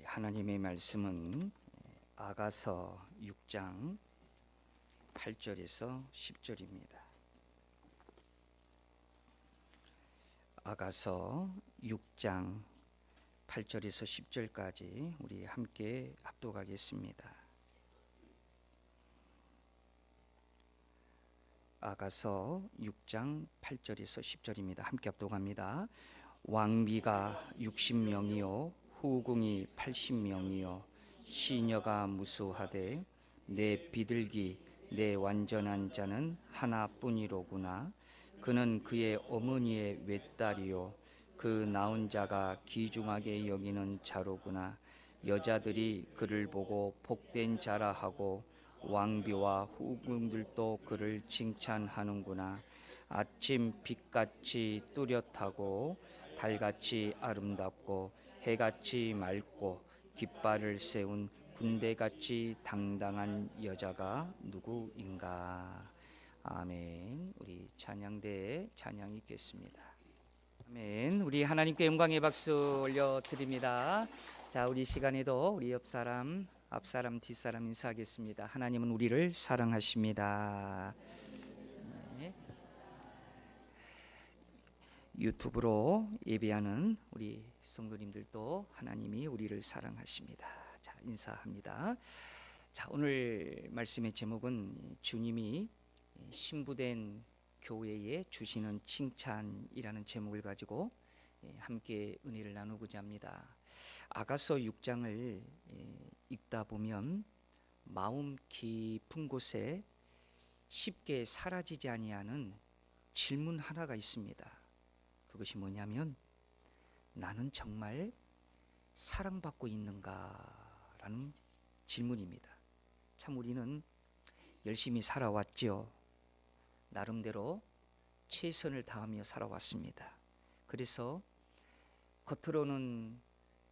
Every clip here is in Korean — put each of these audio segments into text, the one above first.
하나님의 말씀은 아가서 6장 8절에서 10절입니다. 아가서 6장 8절에서 10절까지 우리 함께 합독하겠습니다. 아가서 6장 8절에서 10절입니다. 함께 합독합니다. 왕비가 60명이요 후궁이 80명이요 시녀가 무수하되 내 비둘기 내 완전한 자는 하나뿐이로구나. 그는 그의 어머니의 외딸이요 그 낳은 자가 귀중하게 여기는 자로구나. 여자들이 그를 보고 복된 자라 하고 왕비와 후궁들도 그를 칭찬하는구나. 아침 빛같이 뚜렷하고 달같이 아름답고 해같이 맑고 깃발을 세운 군대같이 당당한 여자가 누구인가. 아멘. 우리 찬양대에 찬양이 있겠습니다. 아멘. 우리 하나님께 영광의 박수 올려드립니다. 자, 우리 시간에도 우리 옆사람 앞사람 뒷사람 인사하겠습니다. 하나님은 우리를 사랑하십니다. 네. 유튜브로 예배하는 우리 성도님들도 하나님이 우리를 사랑하십니다. 자, 인사합니다. 자, 오늘 말씀의 제목은 주님이 신부된 교회에 주시는 칭찬이라는 제목을 가지고 함께 은혜를 나누고자 합니다. 아가서 6장을 읽다 보면 마음 깊은 곳에 쉽게 사라지지 아니하는 질문 하나가 있습니다. 그것이 뭐냐면 나는 정말 사랑받고 있는가라는 질문입니다. 참 우리는 열심히 살아왔죠. 나름대로 최선을 다하며 살아왔습니다. 그래서 겉으로는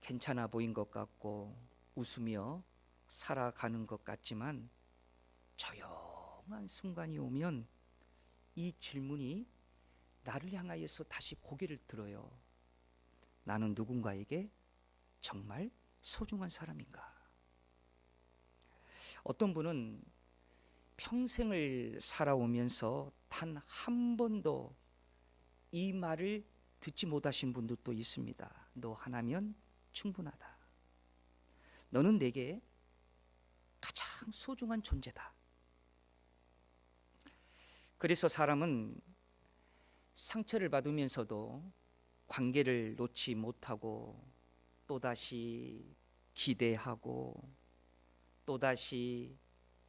괜찮아 보인 것 같고 웃으며 살아가는 것 같지만 조용한 순간이 오면 이 질문이 나를 향하여서 다시 고개를 들어요. 나는 누군가에게 정말 소중한 사람인가? 어떤 분은 평생을 살아오면서 단 한 번도 이 말을 듣지 못하신 분들도 있습니다. 너 하나면 충분하다. 너는 내게 가장 소중한 존재다. 그래서 사람은 상처를 받으면서도 관계를 놓지 못하고 또다시 기대하고 또다시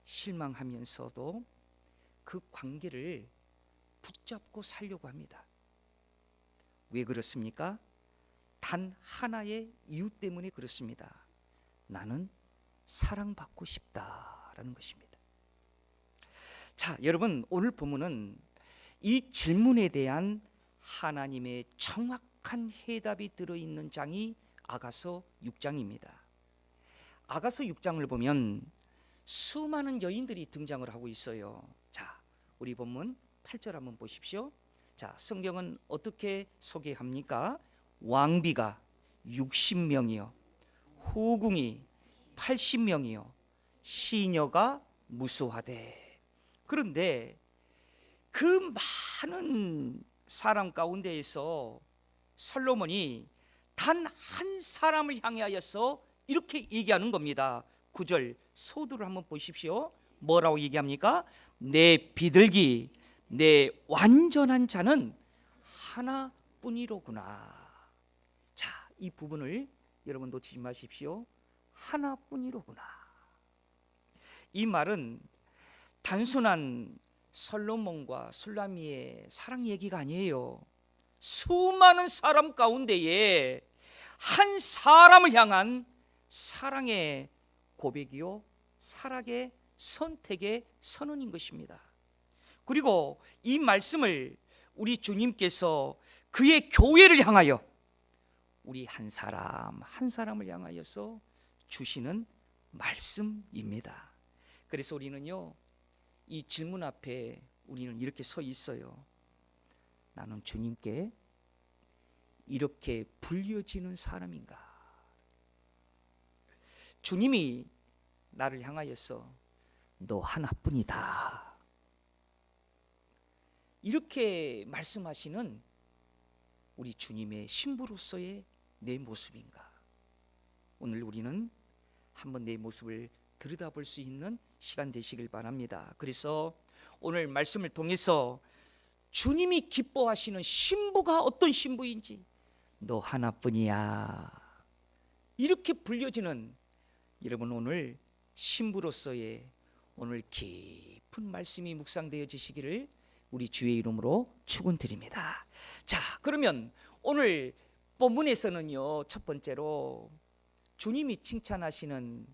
실망하면서도 그 관계를 붙잡고 살려고 합니다. 왜 그렇습니까? 단 하나의 이유 때문에 그렇습니다. 나는 사랑받고 싶다라는 것입니다. 자, 여러분, 오늘 본문은 이 질문에 대한 하나님의 정확한 해답이 들어있는 장이 아가서 6장입니다. 아가서 6장을 보면 수많은 여인들이 등장을 하고 있어요. 자, 우리 본문 8절 한번 보십시오. 자, 성경은 어떻게 소개합니까? 왕비가 60명이요 후궁이 80명이요 시녀가 무수하되. 그런데 그 많은 사람 가운데에서 솔로몬이 단 한 사람을 향하여서 이렇게 얘기하는 겁니다. 9절 소두를 한번 보십시오. 뭐라고 얘기합니까? 내 비둘기 내 완전한 자는 하나뿐이로구나. 자, 이 부분을 여러분 놓치지 마십시오. 하나뿐이로구나. 이 말은 단순한 솔로몬과 술라미의 사랑 얘기가 아니에요. 수많은 사람 가운데에 한 사람을 향한 사랑의 고백이요 사랑의 선택의 선언인 것입니다. 그리고 이 말씀을 우리 주님께서 그의 교회를 향하여 우리 한 사람 한 사람을 향하여서 주시는 말씀입니다. 그래서 우리는요 이 질문 앞에 우리는 이렇게 서 있어요. 나는 주님께 이렇게 불려지는 사람인가? 주님이 나를 향하여서 너 하나뿐이다, 이렇게 말씀하시는 우리 주님의 신부로서의 내 모습인가? 오늘 우리는 한번 내 모습을 들여다볼 수 있는 시간 되시길 바랍니다. 그래서 오늘 말씀을 통해서 주님이 기뻐하시는 신부가 어떤 신부인지, 너 하나뿐이야, 이렇게 불려지는 여러분 오늘 신부로서의 오늘 깊은 말씀이 묵상되어지시기를 우리 주의 이름으로 축원드립니다. 자, 그러면 오늘 본문에서는요, 첫 번째로 주님이 칭찬하시는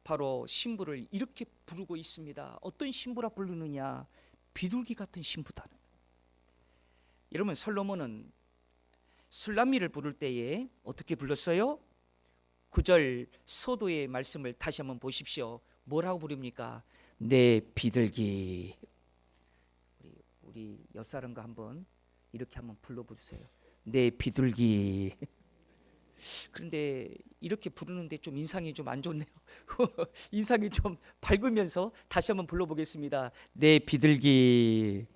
바로 신부를 이렇게 부르고 있습니다. 어떤 신부라 부르느냐? 비둘기 같은 신부다. 여러분, 솔로몬은 술람미를 부를 때에 어떻게 불렀어요? 9절 서도의 말씀을 다시 한번 보십시오. 뭐라고 부릅니까? 내 비둘기. 우리 옆 사람과 한번 이렇게 한번 불러보세요. 내 비둘기. 그런데 이렇게 부르는데 좀 인상이 좀 안 좋네요. 인상이 좀 밝으면서 다시 한번 불러보겠습니다. 내 비둘기.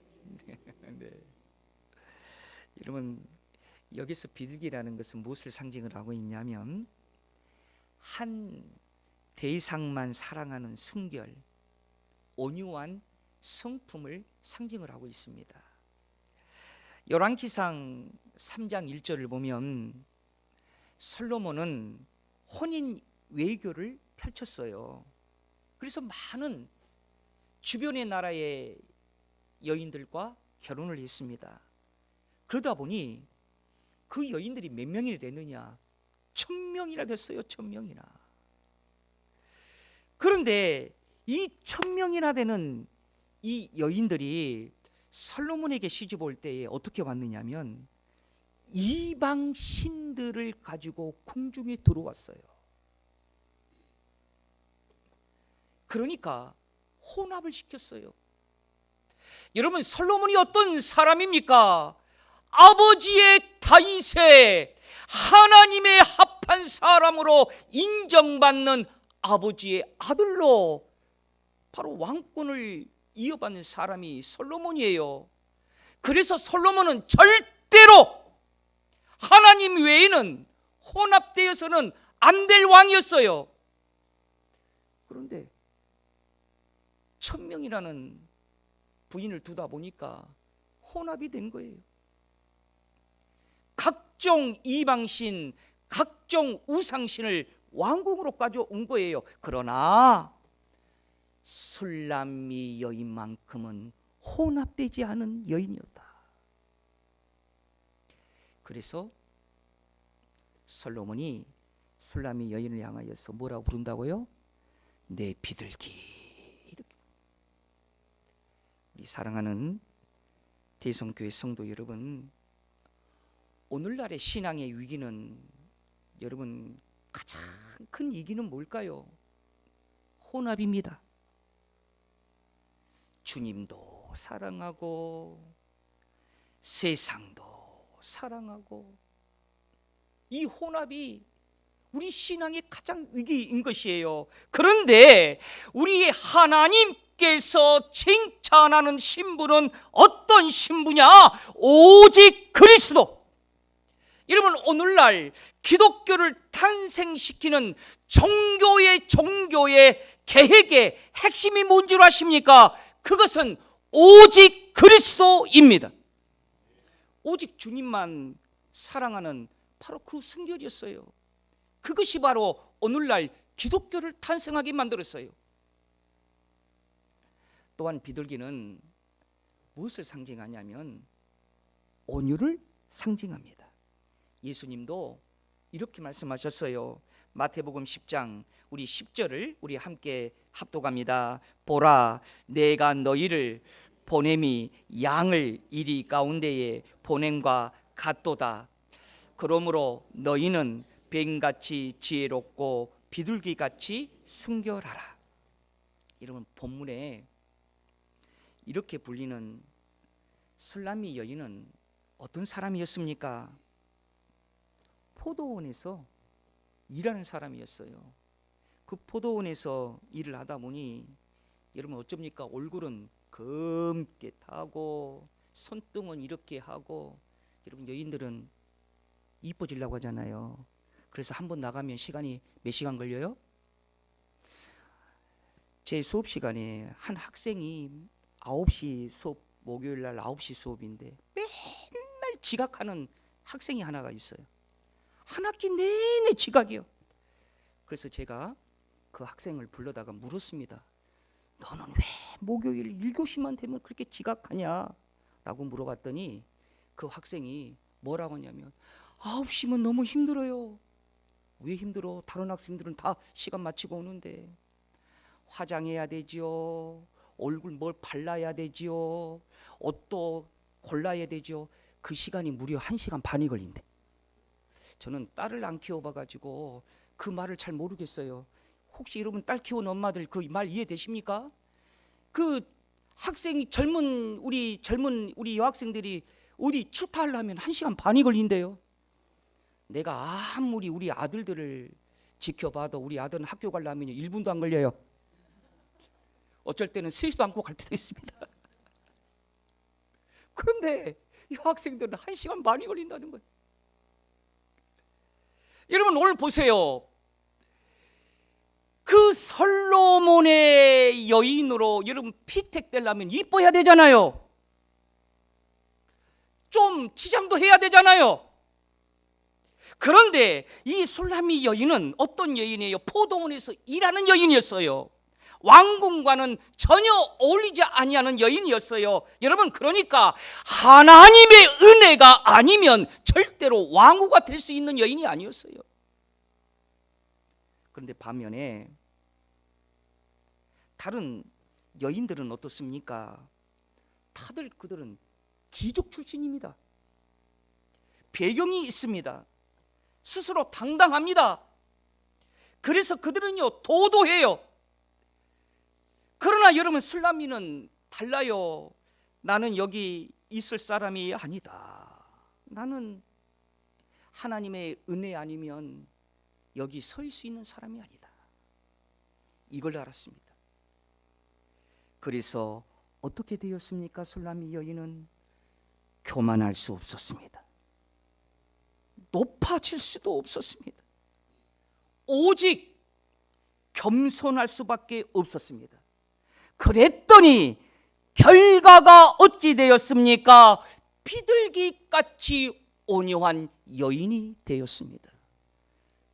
네. 여러분, 여기서 비둘기라는 것은 무엇을 상징을 하고 있냐면 한 대상만 사랑하는 순결, 온유한 성품을 상징을 하고 있습니다. 열왕기상 3장 1절을 보면 솔로몬은 혼인 외교를 펼쳤어요. 그래서 많은 주변의 나라의 여인들과 결혼을 했습니다. 그러다 보니 그 여인들이 몇 명이나 됐느냐? 1000명이나 됐어요. 1000명이나. 그런데 이 1000명이나 되는 이 여인들이 솔로몬에게 시집 올 때에 어떻게 왔느냐면 이방 신들을 가지고 궁중에 들어왔어요. 그러니까 혼합을 시켰어요. 여러분, 솔로몬이 어떤 사람입니까? 아버지의 다윗의 하나님의 합한 사람으로 인정받는 아버지의 아들로 바로 왕권을 이어받는 사람이 솔로몬이에요. 그래서 솔로몬은 절대로 하나님 외에는 혼합되어서는 안 될 왕이었어요. 그런데 1000명이라는 부인을 두다 보니까 혼합이 된 거예요. 각종 이방신, 각종 우상신을 왕궁으로 가져온 거예요. 그러나 술람미 여인만큼은 혼합되지 않은 여인이었다. 그래서 솔로몬이 술람미 여인을 향하여서 뭐라고 부른다고요? 내 비둘기. 이렇게. 우리 사랑하는 대성교회 성도 여러분, 오늘날의 신앙의 위기는 여러분 가장 큰 위기는 뭘까요? 혼합입니다. 주님도 사랑하고 세상도 사랑하고, 이 혼합이 우리 신앙의 가장 위기인 것이에요. 그런데 우리 하나님께서 칭찬하는 신부는 어떤 신부냐? 오직 그리스도. 여러분, 오늘날 기독교를 탄생시키는 종교의 계획의 핵심이 뭔지 아십니까? 그것은 오직 그리스도입니다. 오직 주님만 사랑하는 바로 그 순결이었어요. 그것이 바로 오늘날 기독교를 탄생하게 만들었어요. 또한 비둘기는 무엇을 상징하냐면 온유를 상징합니다. 예수님도 이렇게 말씀하셨어요. 마태복음 10장 우리 10절을 우리 함께 합독합니다. 보라, 내가 너희를 보냄이 양을 이리 가운데에 보냄과 같도다. 그러므로 너희는 뱀같이 지혜롭고 비둘기같이 순결하라. 이러면 본문에 이렇게 불리는 술람미 여인은 어떤 사람이었습니까? 포도원에서 일하는 사람이었어요. 그 포도원에서 일을 하다 보니 여러분 어쩝니까? 얼굴은 검게 타고 손등은 이렇게 하고, 여러분 여인들은 이뻐지려고 하잖아요. 그래서 한 번 나가면 시간이 몇 시간 걸려요? 제 수업 시간에 한 학생이 9시 수업, 목요일 날 9시 수업인데 맨날 지각하는 학생이 하나가 있어요. 한 학기 내내 지각이요. 그래서 제가 그 학생을 불러다가 물었습니다. 너는 왜 목요일 1교시만 되면 그렇게 지각하냐? 라고 물어봤더니 그 학생이 뭐라고 하냐면 9시면 너무 힘들어요. 왜 힘들어? 다른 학생들은 다 시간 마치고 오는데. 화장해야 되지요. 얼굴 뭘 발라야 되지요. 옷도 골라야 되지요. 그 시간이 무려 1시간 반이 걸린대. 저는 딸을 안 키워봐가지고 그 말을 잘 모르겠어요. 혹시 여러분 딸 키운 엄마들 그 말 이해되십니까? 그 학생이 우리 여학생들이 어디 출타하려면 1시간 반이 걸린대요. 내가 아무리 우리 아들들을 지켜봐도 우리 아들은 학교 가려면 1분도 안 걸려요. 어쩔 때는 세수도 않고 갈 때도 있습니다. 그런데 이 학생들은 1시간 반이 걸린다는 거예요. 여러분 오늘 보세요. 그 솔로몬의 여인으로 여러분 피택되려면 이뻐야 되잖아요. 좀 치장도 해야 되잖아요. 그런데 이 술라미 여인은 어떤 여인이에요? 포도원에서 일하는 여인이었어요. 왕궁과는 전혀 어울리지 아니하는 여인이었어요. 여러분 그러니까 하나님의 은혜가 아니면 절대로 왕후가 될 수 있는 여인이 아니었어요. 그런데 반면에 다른 여인들은 어떻습니까? 다들 그들은 귀족 출신입니다. 배경이 있습니다. 스스로 당당합니다. 그래서 그들은요 도도해요. 그러나 여러분 술라미는 달라요. 나는 여기 있을 사람이 아니다. 나는 하나님의 은혜 아니면 여기 서 있을 수 있는 사람이 아니다. 이걸 알았습니다. 그래서 어떻게 되었습니까? 술라미 여인은 교만할 수 없었습니다. 높아질 수도 없었습니다. 오직 겸손할 수밖에 없었습니다. 그랬더니 결과가 어찌 되었습니까? 비둘기같이 온유한 여인이 되었습니다.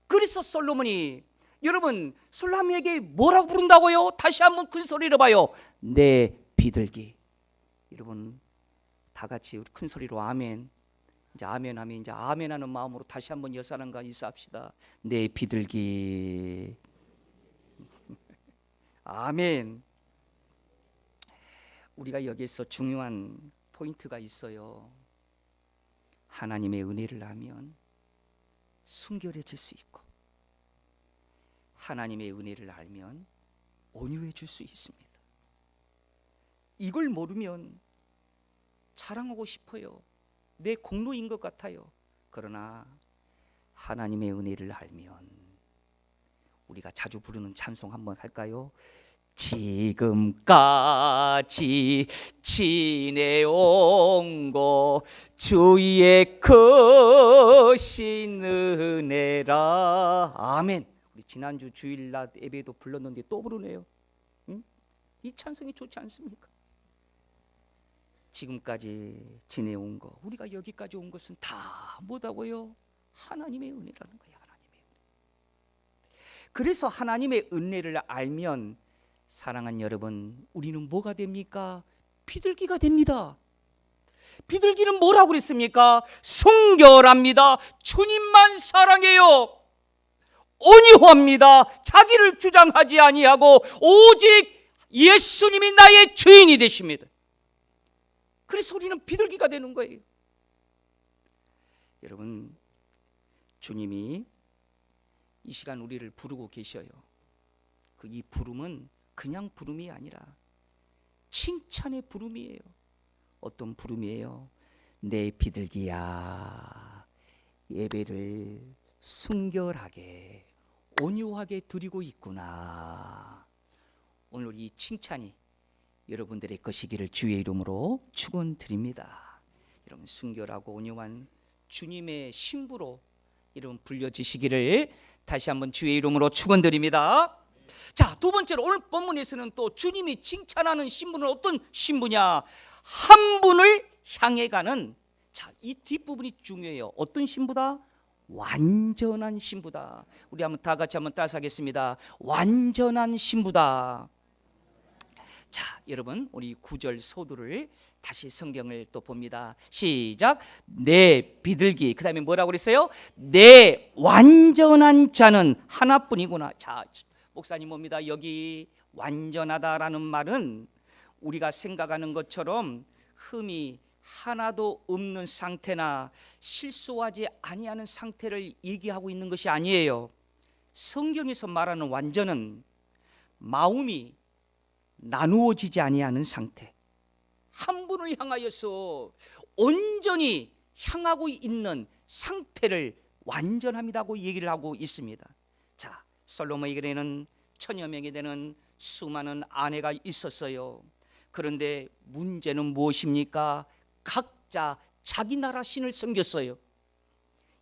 그래서 솔로몬이 여러분 술라미에게 뭐라고 부른다고요? 다시 한번 큰 소리로 봐요. 내 비둘기. 여러분 다 같이 큰 소리로 아멘. 이제 아멘 하면 이제 아멘 하는 마음으로 다시 한번 여사람과 인사합시다. 내 비둘기. 아멘. 우리가 여기서 중요한 포인트가 있어요. 하나님의 은혜를 알면 순결해질 수 있고 하나님의 은혜를 알면 온유해질 수 있습니다. 이걸 모르면 자랑하고 싶어요. 내 공로인 것 같아요. 그러나 하나님의 은혜를 알면 우리가 자주 부르는 찬송 한번 할까요? 지금까지 지내온 거 주의 크신 은혜라. 아멘. 우리 지난주 주일날 예배도 불렀는데 또 부르네요. 응? 이 찬송이 좋지 않습니까? 지금까지 지내온 거, 우리가 여기까지 온 것은 다 뭐다고요? 하나님의 은혜라는 거예요. 하나님의 은혜. 그래서 하나님의 은혜를 알면 사랑하는 여러분, 우리는 뭐가 됩니까? 비둘기가 됩니다. 비둘기는 뭐라고 그랬습니까? 순결합니다. 주님만 사랑해요. 온유합니다. 자기를 주장하지 아니하고 오직 예수님이 나의 주인이 되십니다. 그래서 우리는 비둘기가 되는 거예요. 여러분, 주님이 이 시간 우리를 부르고 계셔요. 이 부름은 그냥 부름이 아니라 칭찬의 부름이에요. 어떤 부름이에요? 내 비둘기야, 예배를 순결하게 온유하게 드리고 있구나. 오늘 이 칭찬이 여러분들의 것이기를 주의 이름으로 축원드립니다. 여러분 순결하고 온유한 주님의 신부로 이름 불려지시기를 다시 한번 주의 이름으로 축원드립니다. 자, 두 번째로 오늘 본문에서는 또 주님이 칭찬하는 신부는 어떤 신부냐? 한 분을 향해 가는, 자, 이 뒷부분이 중요해요. 어떤 신부다? 완전한 신부다. 우리 한번 다 같이 한번 따라하겠습니다. 완전한 신부다. 자, 여러분 우리 9절 소두를 다시 성경을 또 봅니다. 시작. 내 비둘기, 그 다음에 뭐라고 그랬어요? 내 완전한 자는 하나뿐이구나. 자, 목사님 봅니다. 여기 완전하다라는 말은 우리가 생각하는 것처럼 흠이 하나도 없는 상태나 실수하지 아니하는 상태를 얘기하고 있는 것이 아니에요. 성경에서 말하는 완전은 마음이 나누어지지 아니하는 상태, 한 분을 향하여서 온전히 향하고 있는 상태를 완전함이라고 얘기를 하고 있습니다. 자, 솔로몬에게는 천여 명이 되는 수많은 아내가 있었어요. 그런데 문제는 무엇입니까? 각자 자기 나라 신을 섬겼어요.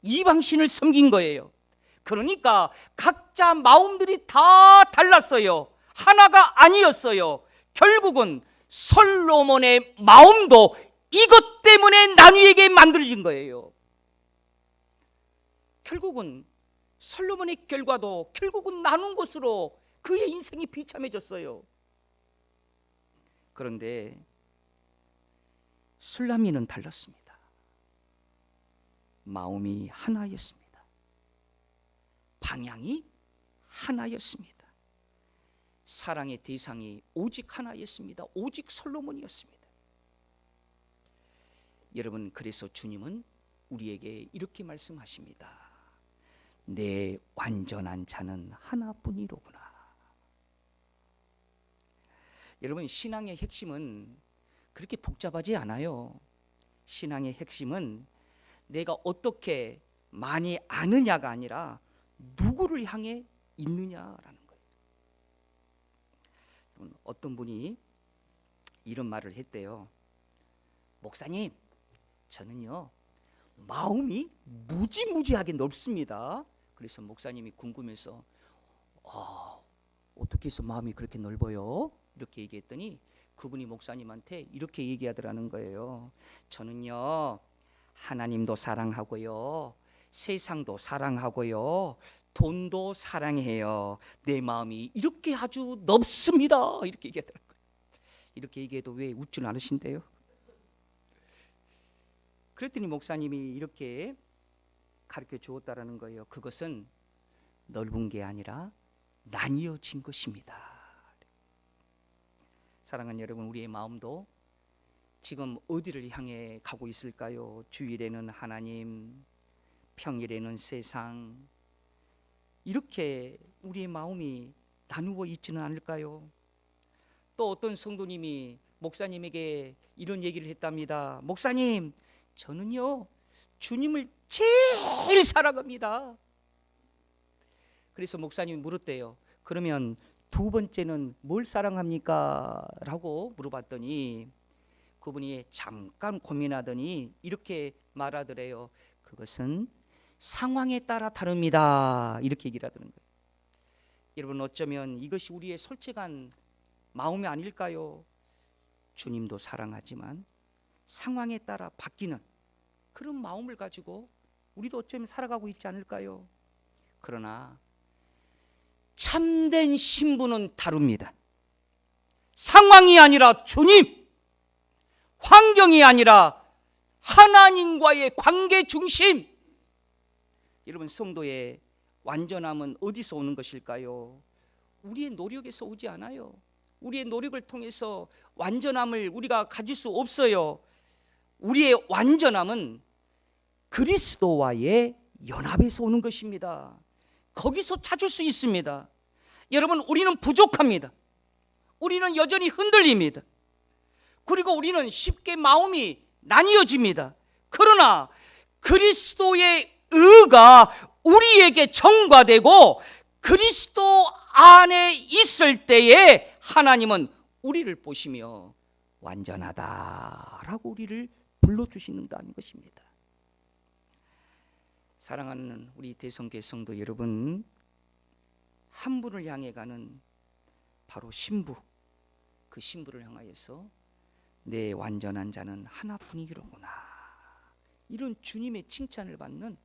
이방 신을 섬긴 거예요. 그러니까 각자 마음들이 다 달랐어요. 하나가 아니었어요. 결국은 솔로몬의 마음도 이것 때문에 나뉘게 만들어진 거예요. 결국은 솔로몬의 결과도 결국은 나눈 것으로 그의 인생이 비참해졌어요. 그런데 술라미는 달랐습니다. 마음이 하나였습니다. 방향이 하나였습니다. 사랑의 대상이 오직 하나였습니다. 오직 솔로몬이었습니다. 여러분, 그래서 주님은 우리에게 이렇게 말씀하십니다. 내 완전한 자는 하나뿐이로구나. 여러분, 신앙의 핵심은 그렇게 복잡하지 않아요. 신앙의 핵심은 내가 어떻게 많이 아느냐가 아니라 누구를 향해 있느냐라는 거예요. 어떤 분이 이런 말을 했대요. 목사님, 저는요 마음이 무지무지하게 넓습니다. 그래서 목사님이 궁금해서 어떻게 해서 마음이 그렇게 넓어요? 이렇게 얘기했더니 그분이 목사님한테 이렇게 얘기하더라는 거예요. 저는요 하나님도 사랑하고요, 세상도 사랑하고요, 돈도 사랑해요. 내 마음이 이렇게 아주 넓습니다. 이렇게 얘기하더라고요. 이렇게 얘기해도 왜 웃지는 않으신데요? 그랬더니 목사님이 이렇게 가르쳐 주었다라는 거예요. 그것은 넓은 게 아니라 나뉘어진 것입니다. 사랑하는 여러분, 우리의 마음도 지금 어디를 향해 가고 있을까요? 주일에는 하나님, 평일에는 세상, 이렇게 우리의 마음이 나누어 있지는 않을까요? 또 어떤 성도님이 목사님에게 이런 얘기를 했답니다. 목사님, 저는요 주님을 제일 사랑합니다. 그래서 목사님이 물었대요. 그러면 두 번째는 뭘 사랑합니까? 라고 물어봤더니 그분이 잠깐 고민하더니 이렇게 말하더래요. 그것은 상황에 따라 다릅니다. 이렇게 얘기를 하더는 거예요. 여러분, 어쩌면 이것이 우리의 솔직한 마음이 아닐까요? 주님도 사랑하지만 상황에 따라 바뀌는 그런 마음을 가지고 우리도 어쩌면 살아가고 있지 않을까요? 그러나 참된 신부는 다릅니다. 상황이 아니라 주님, 환경이 아니라 하나님과의 관계 중심. 여러분, 성도의 완전함은 어디서 오는 것일까요? 우리의 노력에서 오지 않아요. 우리의 노력을 통해서 완전함을 우리가 가질 수 없어요. 우리의 완전함은 그리스도와의 연합에서 오는 것입니다. 거기서 찾을 수 있습니다. 여러분, 우리는 부족합니다. 우리는 여전히 흔들립니다. 그리고 우리는 쉽게 마음이 나뉘어집니다. 그러나 그리스도의 의가 우리에게 전가되고 그리스도 안에 있을 때에 하나님은 우리를 보시며 완전하다라고 우리를 불러주시는다는 것입니다. 사랑하는 우리 대성교 성도 여러분, 한 분을 향해 가는 바로 신부, 그 신부를 향하여서 내 완전한 자는 하나뿐이로구나, 이런 주님의 칭찬을 받는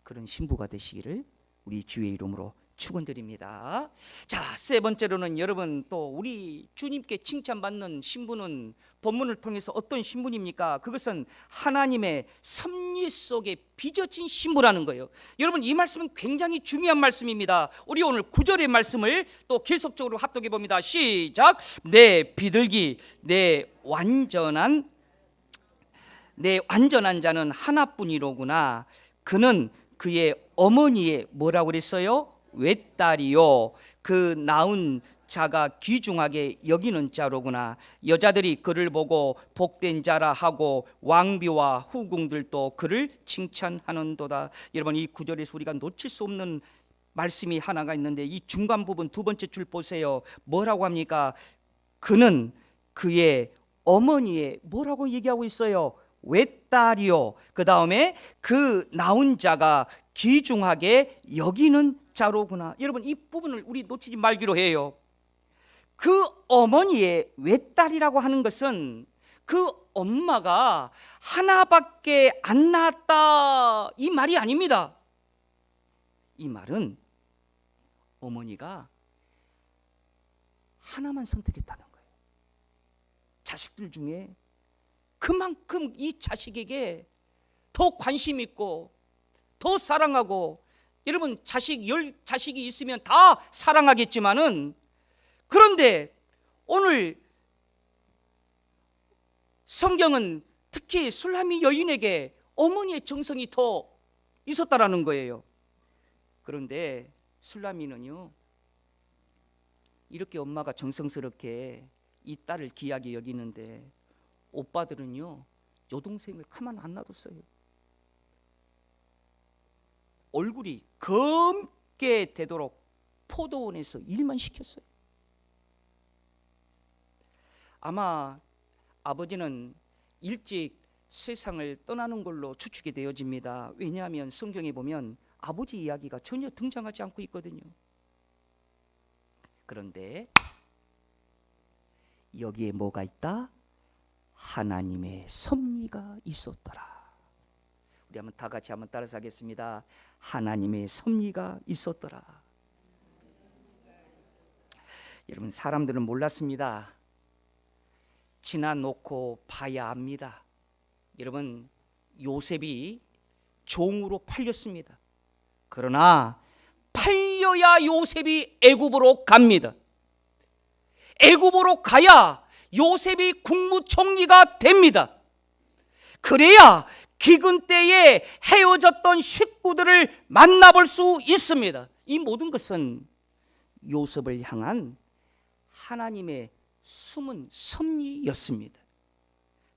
그런 신부가 되시기를 우리 주의 이름으로 축원드립니다. 자, 세 번째로는 여러분, 또 우리 주님께 칭찬받는 신부는 본문을 통해서 어떤 신부입니까? 그것은 하나님의 섭리 속에 빚어진 신부라는 거예요. 여러분, 이 말씀은 굉장히 중요한 말씀입니다. 우리 오늘 9절의 말씀을 또 계속적으로 합독해 봅니다. 시작. 내 비둘기, 내 완전한 자는 하나뿐이로구나. 그는 그의 어머니의 뭐라고 그랬어요? 외딸이요, 그 낳은 자가 귀중하게 여기는 자로구나. 여자들이 그를 보고 복된 자라 하고 왕비와 후궁들도 그를 칭찬하는도다. 여러분, 이 구절에서 우리가 놓칠 수 없는 말씀이 하나가 있는데, 이 중간 부분 두 번째 줄 보세요. 뭐라고 합니까? 그는 그의 어머니의 뭐라고 얘기하고 있어요? 외딸이요, 그 다음에 그 낳은 자가 귀중하게 여기는 자로구나. 여러분, 이 부분을 우리 놓치지 말기로 해요. 그 어머니의 외딸이라고 하는 것은 그 엄마가 하나밖에 안 낳았다, 이 말이 아닙니다. 이 말은 어머니가 하나만 선택했다는 거예요. 자식들 중에 그만큼 이 자식에게 더 관심 있고 더 사랑하고, 여러분, 열 자식이 있으면 다 사랑하겠지만은, 그런데 오늘 성경은 특히 술라미 여인에게 어머니의 정성이 더 있었다라는 거예요. 그런데 술라미는요, 이렇게 엄마가 정성스럽게 이 딸을 귀하게 여기는데 오빠들은요, 여동생을 가만 안 놔뒀어요. 얼굴이 검게 되도록 포도원에서 일만 시켰어요. 아마 아버지는 일찍 세상을 떠나는 걸로 추측이 되어집니다. 왜냐하면 성경에 보면 아버지 이야기가 전혀 등장하지 않고 있거든요. 그런데 여기에 뭐가 있다? 하나님의 섭리가 있었더라. 우리 한번 다 같이 한번 따라서 하겠습니다. 하나님의 섭리가 있었더라. 여러분, 사람들은 몰랐습니다. 지나놓고 봐야 압니다. 여러분, 요셉이 종으로 팔렸습니다. 그러나 팔려야 요셉이 애굽으로 갑니다. 애굽으로 가야 요셉이 국무총리가 됩니다. 그래야 기근 때에 헤어졌던 식구들을 만나볼 수 있습니다. 이 모든 것은 요셉을 향한 하나님의 숨은 섭리였습니다.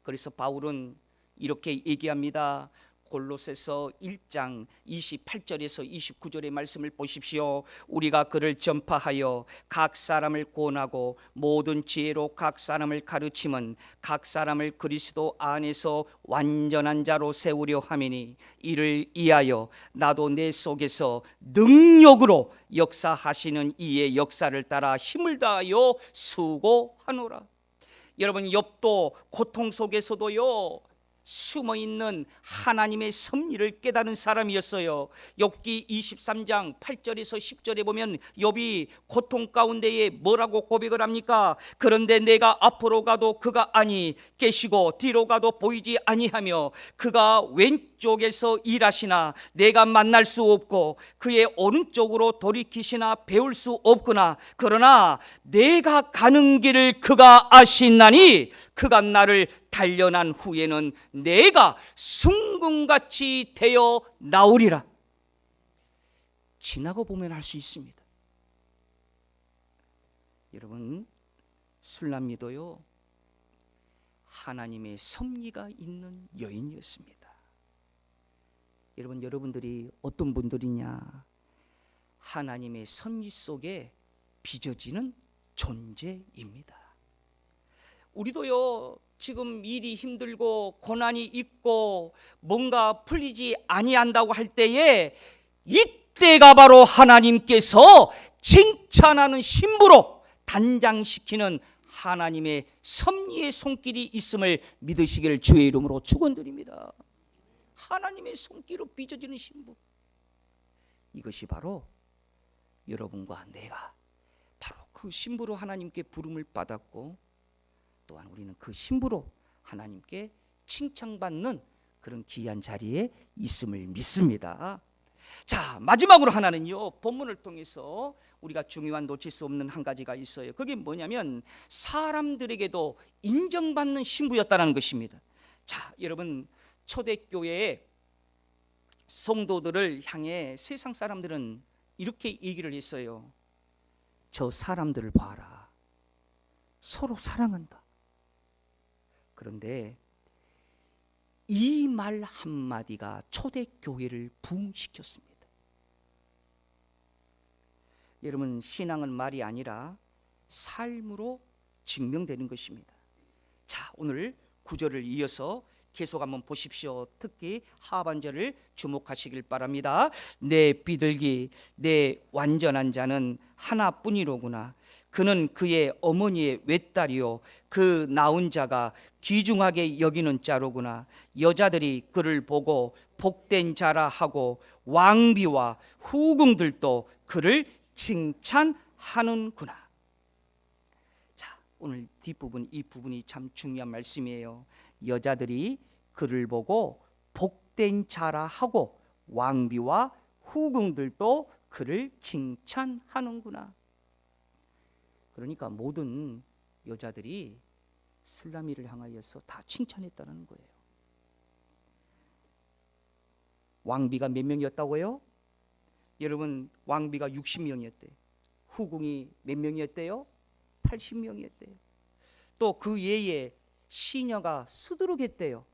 그래서 바울은 이렇게 얘기합니다. 골로새서 1장 28절에서 29절의 말씀을 보십시오. 우리가 그를 전파하여 각 사람을 구원하고 모든 지혜로 각 사람을 가르침은 각 사람을 그리스도 안에서 완전한 자로 세우려 함이니, 이를 위하여 나도 내 속에서 능력으로 역사하시는 이의 역사를 따라 힘을 다하여 수고하노라. 여러분, 욥도 고통 속에서도요, 숨어있는 하나님의 섭리를 깨달은 사람이었어요. 욥기 23장 8절에서 10절에 보면 욥이 고통 가운데에 뭐라고 고백을 합니까? 그런데 내가 앞으로 가도 그가 아니 계시고 뒤로 가도 보이지 아니하며 그가 왼쪽에서 일하시나 내가 만날 수 없고 그의 오른쪽으로 돌이키시나 배울 수 없구나. 그러나 내가 가는 길을 그가 아시나니 그가 나를 단련한 후에는 내가 순금같이 되어 나오리라. 지나고 보면 알 수 있습니다. 여러분, 술람미도요, 하나님의 섭리가 있는 여인이었습니다. 여러분, 여러분들이 어떤 분들이냐? 하나님의 섭리 속에 빚어지는 존재입니다. 우리도요, 지금 일이 힘들고 고난이 있고 뭔가 풀리지 아니한다고 할 때에, 이때가 바로 하나님께서 칭찬하는 신부로 단장시키는 하나님의 섭리의 손길이 있음을 믿으시기를 주의 이름으로 축원드립니다. 하나님의 손길로 빚어지는 신부, 이것이 바로 여러분과 내가 바로 그 신부로 하나님께 부름을 받았고, 또한 우리는 그 신부로 하나님께 칭찬받는 그런 귀한 자리에 있음을 믿습니다. 자, 마지막으로 하나는요, 본문을 통해서 우리가 중요한 놓칠 수 없는 한 가지가 있어요. 그게 뭐냐면 사람들에게도 인정받는 신부였다는 것입니다. 자, 여러분, 초대교회의 성도들을 향해 세상 사람들은 이렇게 얘기를 했어요. 저 사람들을 봐라, 서로 사랑한다. 그런데 이 말 한마디가 초대교회를 부흥시켰습니다. 여러분, 신앙은 말이 아니라 삶으로 증명되는 것입니다. 자, 오늘 구절을 이어서 계속 한번 보십시오. 특히 하반절을 주목하시길 바랍니다. 내 비둘기, 내 완전한 자는 하나뿐이로구나. 그는 그의 어머니의 외딸이요, 그 낳은 자가 귀중하게 여기는 자로구나. 여자들이 그를 보고 복된 자라 하고 왕비와 후궁들도 그를 칭찬하는구나. 자, 오늘 뒷부분, 이 부분이 참 중요한 말씀이에요. 여자들이 그를 보고 복된 자라 하고 왕비와 후궁들도 그를 칭찬하는구나. 그러니까 모든 여자들이 슬라미를 향하여서 다 칭찬했다는 거예요. 왕비가 몇 명이었다고요? 여러분, 왕비가 60명이었대요. 후궁이 몇 명이었대요? 80명이었대요. 또 그 외에 시녀가 수두룩했대요.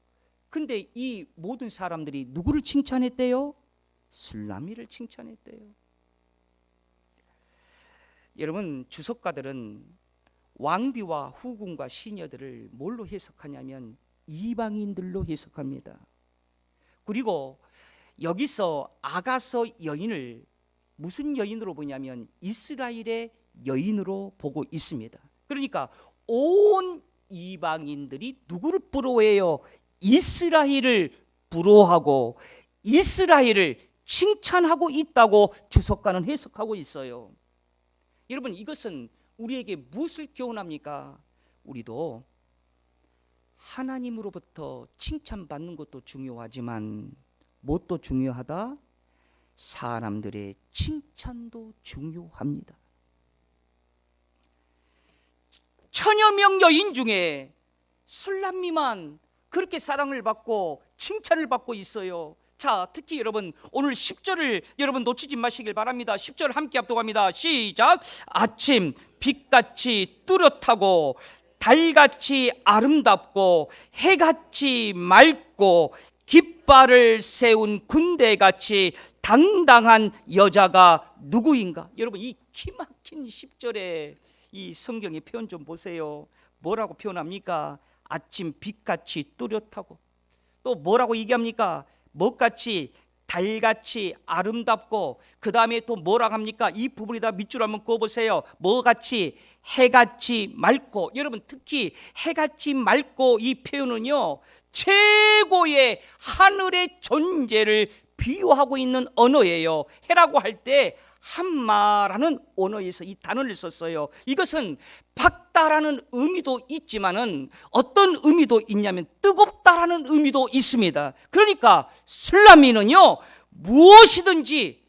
근데 이 모든 사람들이 누구를 칭찬했대요? 술라미를 칭찬했대요. 여러분, 주석가들은 왕비와 후궁과 시녀들을 뭘로 해석하냐면 이방인들로 해석합니다. 그리고 여기서 아가서 여인을 무슨 여인으로 보냐면 이스라엘의 여인으로 보고 있습니다. 그러니까 온 이방인들이 누구를 부러워해요? 이스라엘을 부러워하고 이스라엘을 칭찬하고 있다고 주석가는 해석하고 있어요. 여러분, 이것은 우리에게 무엇을 교훈합니까? 우리도 하나님으로부터 칭찬받는 것도 중요하지만 무엇도 중요하다? 사람들의 칭찬도 중요합니다. 천여 명 여인 중에 술람미만 그렇게 사랑을 받고 칭찬을 받고 있어요. 자, 특히 여러분, 오늘 10절을 여러분 놓치지 마시길 바랍니다. 10절 함께 합독합니다. 시작. 아침 빛같이 뚜렷하고 달같이 아름답고 해같이 맑고 깃발을 세운 군대같이 당당한 여자가 누구인가? 여러분, 이 기막힌 10절에 이 성경의 표현 좀 보세요. 뭐라고 표현합니까? 아침 빛같이 뚜렷하고, 또 뭐라고 얘기합니까? 뭐같이? 달같이 아름답고, 그 다음에 또 뭐라고 합니까? 이 부분에다 밑줄 한번 그어보세요. 뭐같이? 해같이 맑고. 여러분, 특히 해같이 맑고 이 표현은요, 최고의 하늘의 존재를 비유하고 있는 언어예요. 해라고 할 때 한마라는 언어에서 이 단어를 썼어요. 이것은 밝다라는 의미도 있지만은 어떤 의미도 있냐면 뜨겁다라는 의미도 있습니다. 그러니까 술라미는요, 무엇이든지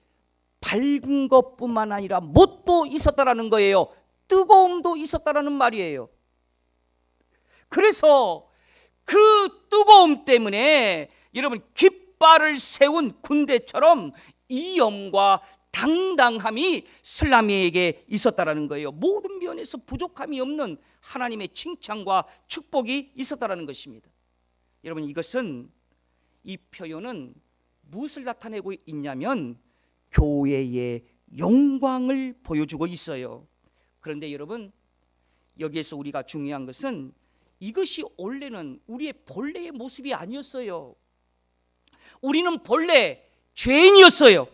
밝은 것뿐만 아니라 멋도 있었다라는 거예요. 뜨거움도 있었다라는 말이에요. 그래서 그 뜨거움 때문에 여러분, 깃발을 세운 군대처럼 이염과 당당함이 슬라미에게 있었다라는 거예요. 모든 면에서 부족함이 없는 하나님의 칭찬과 축복이 있었다라는 것입니다. 여러분, 이것은, 이 표현은 무엇을 나타내고 있냐면 교회의 영광을 보여주고 있어요. 그런데 여러분, 여기에서 우리가 중요한 것은 이것이 원래는 우리의 본래의 모습이 아니었어요. 우리는 본래 죄인이었어요.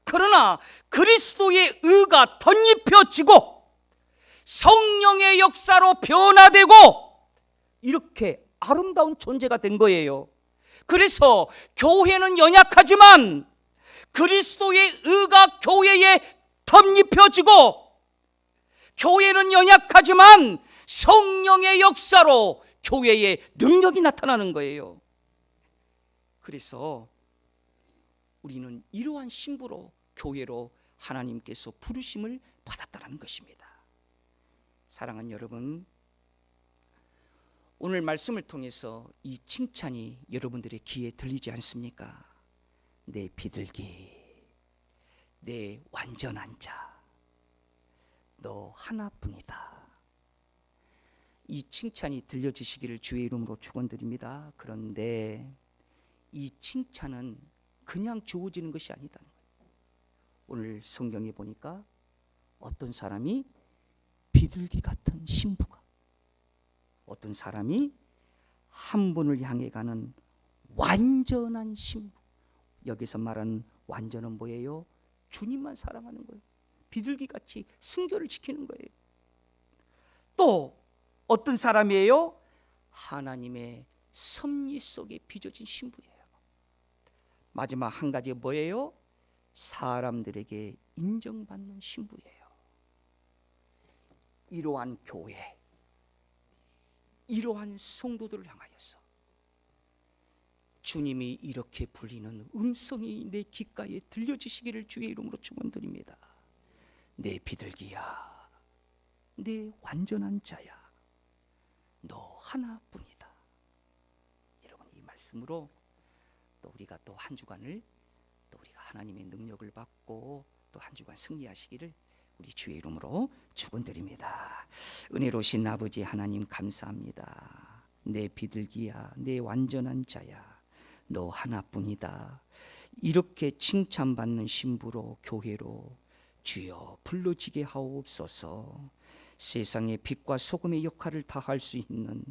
그러나 그리스도의 의가 덧입혀지고 성령의 역사로 변화되고 이렇게 아름다운 존재가 된 거예요. 그래서 교회는 연약하지만 그리스도의 의가 교회에 덧입혀지고, 교회는 연약하지만 성령의 역사로 교회에 능력이 나타나는 거예요. 그래서 우리는 이러한 신부로 교회로 하나님께서 부르심을 받았다는 것입니다. 사랑하는 여러분, 오늘 말씀을 통해서 이 칭찬이 여러분들의 귀에 들리지 않습니까? 내 비둘기, 내 완전한 자, 너 하나뿐이다. 이 칭찬이 들려주시기를 주의 이름으로 축원드립니다. 그런데 이 칭찬은 그냥 주어지는 것이 아니다는 거예요. 오늘 성경에 보니까 어떤 사람이 비둘기 같은 신부가, 어떤 사람이 한 분을 향해 가는 완전한 신부. 여기서 말하는 완전은 뭐예요? 주님만 사랑하는 거예요. 비둘기같이 순교를 지키는 거예요. 또 어떤 사람이에요? 하나님의 섭리 속에 빚어진 신부예요. 마지막 한 가지 뭐예요? 사람들에게 인정받는 신부예요. 이러한 교회, 이러한 성도들을 향하여서 주님이 이렇게 불리는 음성이 내 귓가에 들려지시기를 주의 이름으로 축원드립니다. 내 비둘기야, 내 완전한 자야, 너 하나뿐이다. 여러분, 이 말씀으로 또 우리가 또 한 주간을 또 우리가 하나님의 능력을 받고 또 한 주간 승리하시기를 우리 주의 이름으로 축원드립니다. 은혜로우신 아버지 하나님 감사합니다. 내 비둘기야, 내 완전한 자야, 너 하나뿐이다. 이렇게 칭찬받는 신부로 교회로 주여 불러지게 하옵소서. 세상의 빛과 소금의 역할을 다할 수 있는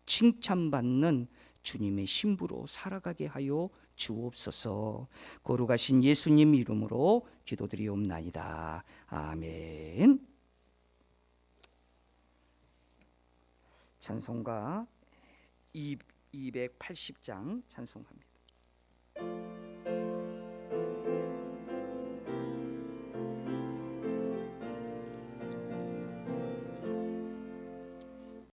칭찬받는 주님의 신부로 살아가게 하여 주옵소서. 거룩하신 예수님 이름으로 기도드리옵나이다. 아멘. 찬송가 280장 찬송합니다.